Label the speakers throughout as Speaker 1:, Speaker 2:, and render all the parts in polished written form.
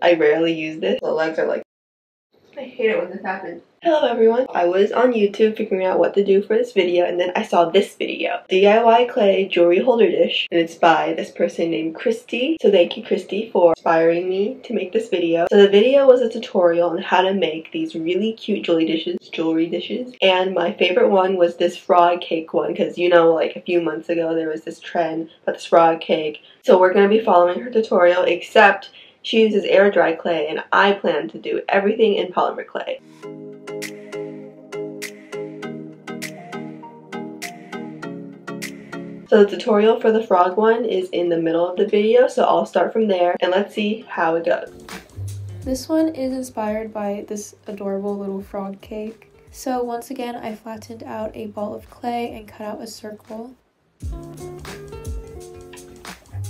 Speaker 1: I rarely use this. The legs are like, I hate it when this happens. Hello everyone. I was on YouTube figuring out what to do for this video, and then I saw this video. DIY clay jewelry holder dish, and it's by this person named Christy. So thank you, Christy, for inspiring me to make this video. So the video was a tutorial on how to make these really cute jewelry dishes. And my favorite one was this frog cake one, because you know, like a few months ago there was this trend about this frog cake. So we're going to be following her tutorial, except she uses air dry clay and I plan to do everything in polymer clay. So the tutorial for the frog one is in the middle of the video, so I'll start from there and let's see how it goes.
Speaker 2: This one is inspired by this adorable little frog cake. So once again, I flattened out a ball of clay and cut out a circle.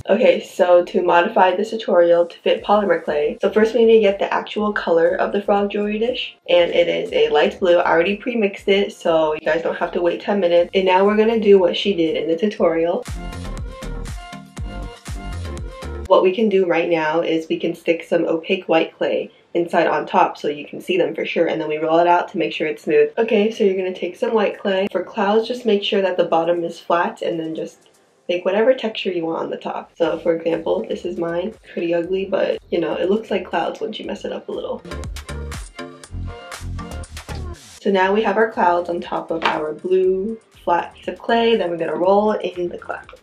Speaker 1: Okay, so to modify this tutorial to fit polymer clay, so first we need to get the actual color of the frog jewelry dish, and it is a light blue. I already pre-mixed it, so you guys don't have to wait 10 minutes. And now we're gonna do what she did in the tutorial. What we can do right now is we can stick some opaque white clay inside on top so you can see them for sure, and then we roll it out to make sure it's smooth. Okay, so you're gonna take some white clay. For clouds, just make sure that the bottom is flat and then just make whatever texture you want on the top. So for example, this is mine. Pretty ugly, but you know, it looks like clouds once you mess it up a little. So now we have our clouds on top of our blue flat piece of clay. Then we're gonna roll in the clouds.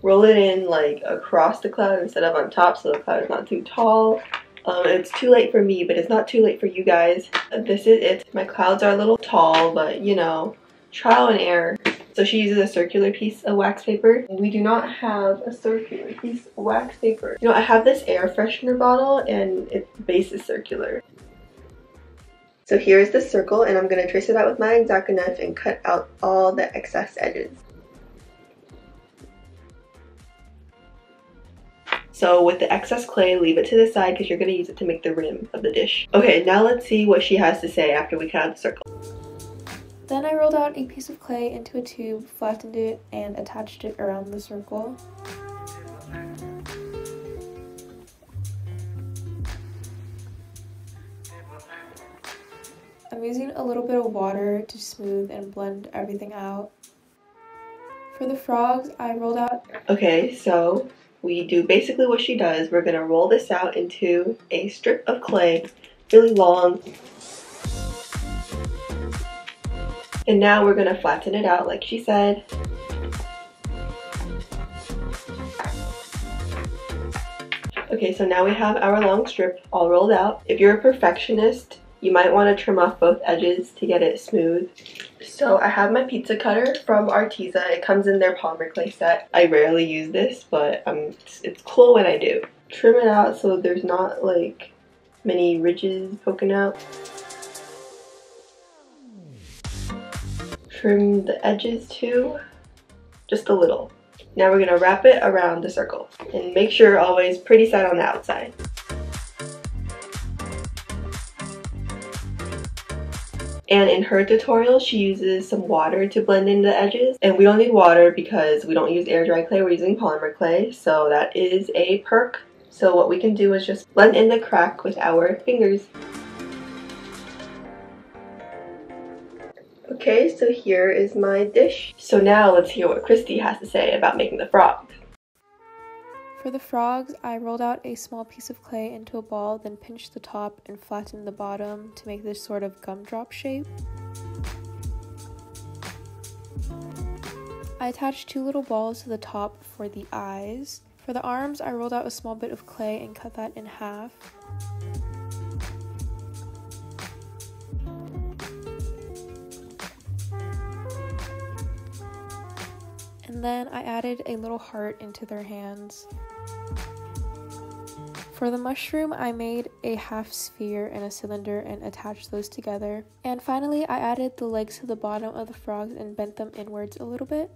Speaker 1: Roll it in like across the cloud instead of on top, so the cloud is not too tall. It's too late for me, but it's not too late for you guys. This is it. My clouds are a little tall, but you know, trial and error. So she uses a circular piece of wax paper. We do not have a circular piece of wax paper. You know, I have this air freshener bottle and its base is circular. So here's the circle, and I'm going to trace it out with my X-Acto knife and cut out all the excess edges. So with the excess clay, leave it to the side because you're going to use it to make the rim of the dish. Okay, now let's see what she has to say after we cut out the circle.
Speaker 2: Then I rolled out a piece of clay into a tube, flattened it, and attached it around the circle. I'm using a little bit of water to smooth and blend everything out. For the frogs, I rolled out...
Speaker 1: Okay, so we do basically what she does. We're going to roll this out into a strip of clay, really long. And now we're going to flatten it out like she said. Okay, so now we have our long strip all rolled out. If you're a perfectionist, you might want to trim off both edges to get it smooth. So I have my pizza cutter from Arteza. It comes in their polymer clay set. I rarely use this, but it's cool when I do. Trim it out so there's not like many ridges poking out. Trim the edges too, just a little. Now we're gonna wrap it around the circle and make sure always pretty side on the outside. And in her tutorial, she uses some water to blend in the edges. And we don't need water because we don't use air dry clay, we're using polymer clay. So that is a perk. So what we can do is just blend in the crack with our fingers. Okay, so here is my dish. So now let's hear what Christy has to say about making the frogs.
Speaker 2: For the frogs, I rolled out a small piece of clay into a ball, then pinched the top and flattened the bottom to make this sort of gumdrop shape. I attached two little balls to the top for the eyes. For the arms, I rolled out a small bit of clay and cut that in half. And then I added a little heart into their hands. For the mushroom, I made a half sphere and a cylinder and attached those together. And finally, I added the legs to the bottom of the frogs and bent them inwards a little bit.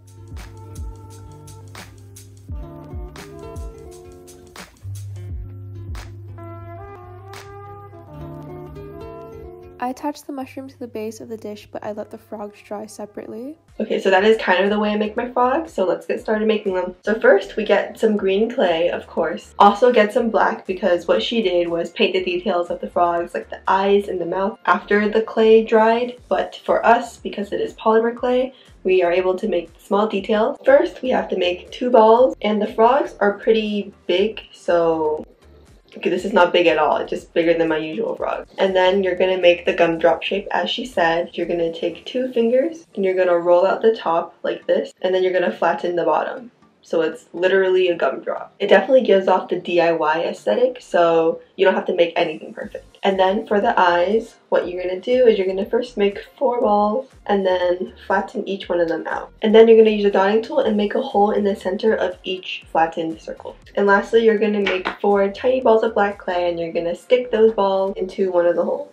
Speaker 2: I attached the mushroom to the base of the dish, but I let the frogs dry separately.
Speaker 1: Okay, so that is kind of the way I make my frogs, so let's get started making them. So first we get some green clay, of course. Also get some black, because what she did was paint the details of the frogs, like the eyes and the mouth, after the clay dried. But for us, because it is polymer clay, we are able to make small details. First, we have to make 2 balls, and the frogs are pretty big, so okay, this is not big at all, it's just bigger than my usual frog. And then you're gonna make the gumdrop shape as she said. You're gonna take 2 fingers and you're gonna roll out the top like this, and then you're gonna flatten the bottom. So it's literally a gumdrop. It definitely gives off the DIY aesthetic, so you don't have to make anything perfect. And then for the eyes, what you're gonna do is you're gonna first make 4 balls and then flatten each one of them out. And then you're gonna use a dotting tool and make a hole in the center of each flattened circle. And lastly, you're gonna make 4 tiny balls of black clay and you're gonna stick those balls into one of the holes.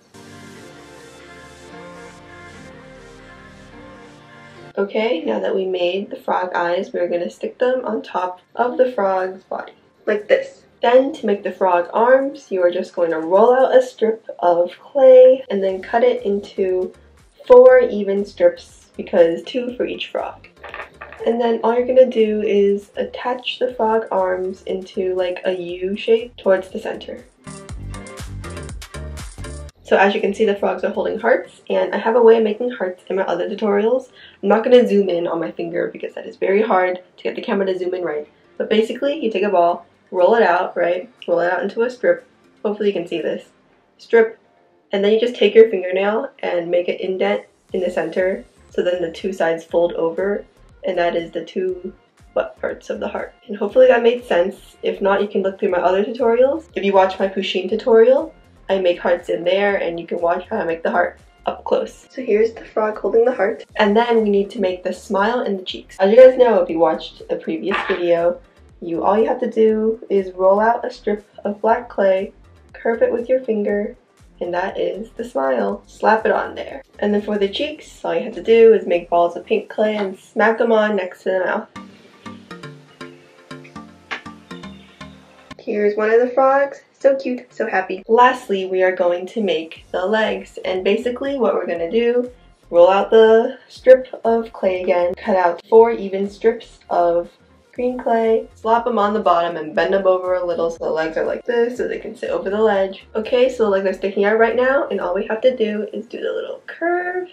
Speaker 1: Okay, now that we made the frog eyes, we're going to stick them on top of the frog's body, like this. Then, to make the frog arms, you are just going to roll out a strip of clay and then cut it into 4 even strips, because 2 for each frog. And then all you're going to do is attach the frog arms into like a U shape towards the center. So as you can see, the frogs are holding hearts, and I have a way of making hearts in my other tutorials. I'm not going to zoom in on my finger because that is very hard to get the camera to zoom in right. But basically, you take a ball, roll it out, right? Roll it out into a strip. Hopefully you can see this. Strip. And then you just take your fingernail and make an indent in the center, so then the 2 sides fold over, and that is the 2 butt parts of the heart. And hopefully that made sense. If not, you can look through my other tutorials. If you watch my Pusheen tutorial, I make hearts in there, and you can watch how I make the heart up close. So here's the frog holding the heart. And then we need to make the smile in the cheeks. As you guys know, if you watched a previous video, all you have to do is roll out a strip of black clay, curve it with your finger, and that is the smile. Slap it on there. And then for the cheeks, all you have to do is make balls of pink clay and smack them on next to the mouth. Here's one of the frogs. So cute, so happy. Lastly, we are going to make the legs, and basically what we're gonna do, roll out the strip of clay again, cut out 4 even strips of green clay, slap them on the bottom and bend them over a little so the legs are like this so they can sit over the ledge. Okay, so the legs are sticking out right now, and all we have to do is do the little curve,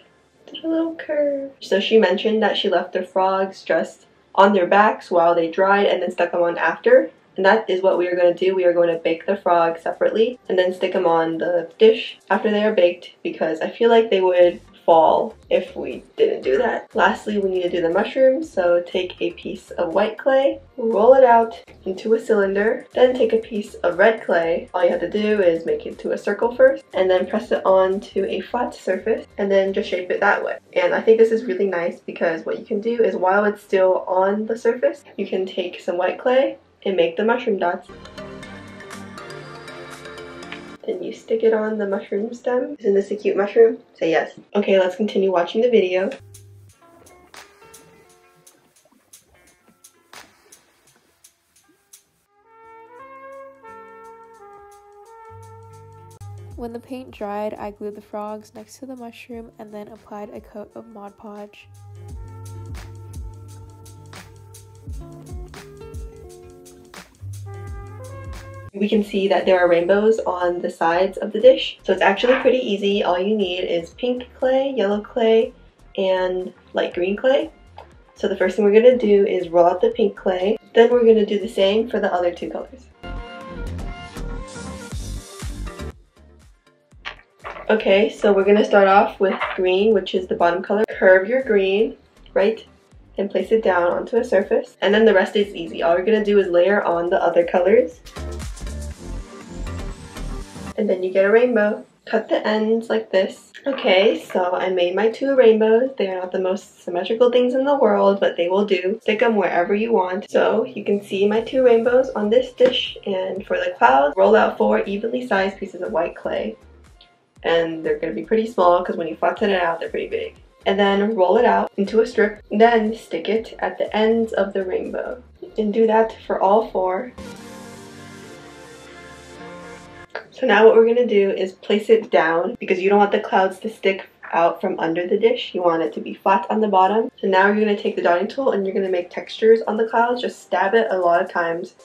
Speaker 1: So she mentioned that she left the frogs just on their backs while they dried and then stuck them on after. And that is what we are going to do. We are going to bake the frogs separately and then stick them on the dish after they are baked, because I feel like they would fall if we didn't do that. Lastly, we need to do the mushrooms, so take a piece of white clay, roll it out into a cylinder, then take a piece of red clay. All you have to do is make it to a circle first, and then press it onto a flat surface, and then just shape it that way. And I think this is really nice because what you can do is while it's still on the surface, you can take some white clay and make the mushroom dots. Then you stick it on the mushroom stem. Isn't this a cute mushroom? Say yes. Okay, let's continue watching the video.
Speaker 2: When the paint dried, I glued the frogs next to the mushroom and then applied a coat of Mod Podge.
Speaker 1: We can see that there are rainbows on the sides of the dish. So it's actually pretty easy. All you need is pink clay, yellow clay, and light green clay. So the first thing we're going to do is roll out the pink clay. Then we're going to do the same for the other 2 colors. Okay, so we're going to start off with green, which is the bottom color. Curve your green, right, and place it down onto a surface. And then the rest is easy. All we're going to do is layer on the other colors. And then you get a rainbow. Cut the ends like this. Okay, so I made my 2 rainbows. They are not the most symmetrical things in the world, but they will do. Stick them wherever you want. So you can see my 2 rainbows on this dish. And for the clouds, roll out 4 evenly sized pieces of white clay. And they're going to be pretty small because when you flatten it out, they're pretty big. And then roll it out into a strip. Then stick it at the ends of the rainbow. And do that for all 4. So now what we're going to do is place it down because you don't want the clouds to stick out from under the dish. You want it to be flat on the bottom. So now you're going to take the dotting tool and you're going to make textures on the clouds. Just stab it a lot of times.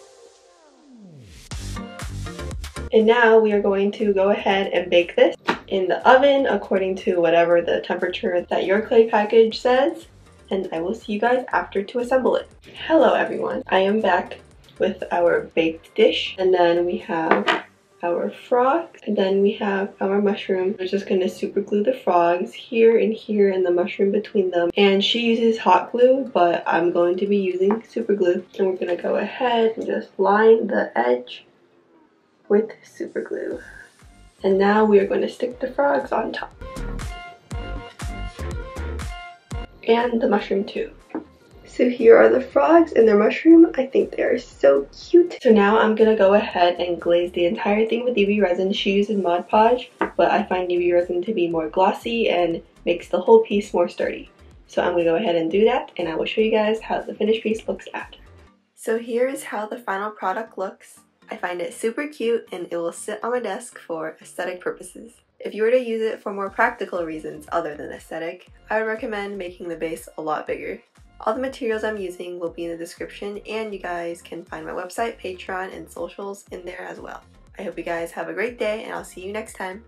Speaker 1: And now we are going to go ahead and bake this in the oven according to whatever the temperature that your clay package says. And I will see you guys after to assemble it. Hello everyone, I am back with our baked dish. And then we have our frogs, and then we have our mushroom. We're just gonna super glue the frogs here and here and the mushroom between them. And she uses hot glue, but I'm going to be using super glue. And we're gonna go ahead and just line the edge with super glue. And now we are going to stick the frogs on top. And the mushroom too. So here are the frogs and their mushroom. I think they are so cute. So now I'm gonna go ahead and glaze the entire thing with UV resin. She uses Mod Podge, but I find UV resin to be more glossy and makes the whole piece more sturdy. So I'm gonna go ahead and do that, and I will show you guys how the finished piece looks after. So here is how the final product looks. I find it super cute and it will sit on my desk for aesthetic purposes. If you were to use it for more practical reasons other than aesthetic, I would recommend making the base a lot bigger. All the materials I'm using will be in the description, and you guys can find my website, Patreon, and socials in there as well. I hope you guys have a great day, and I'll see you next time.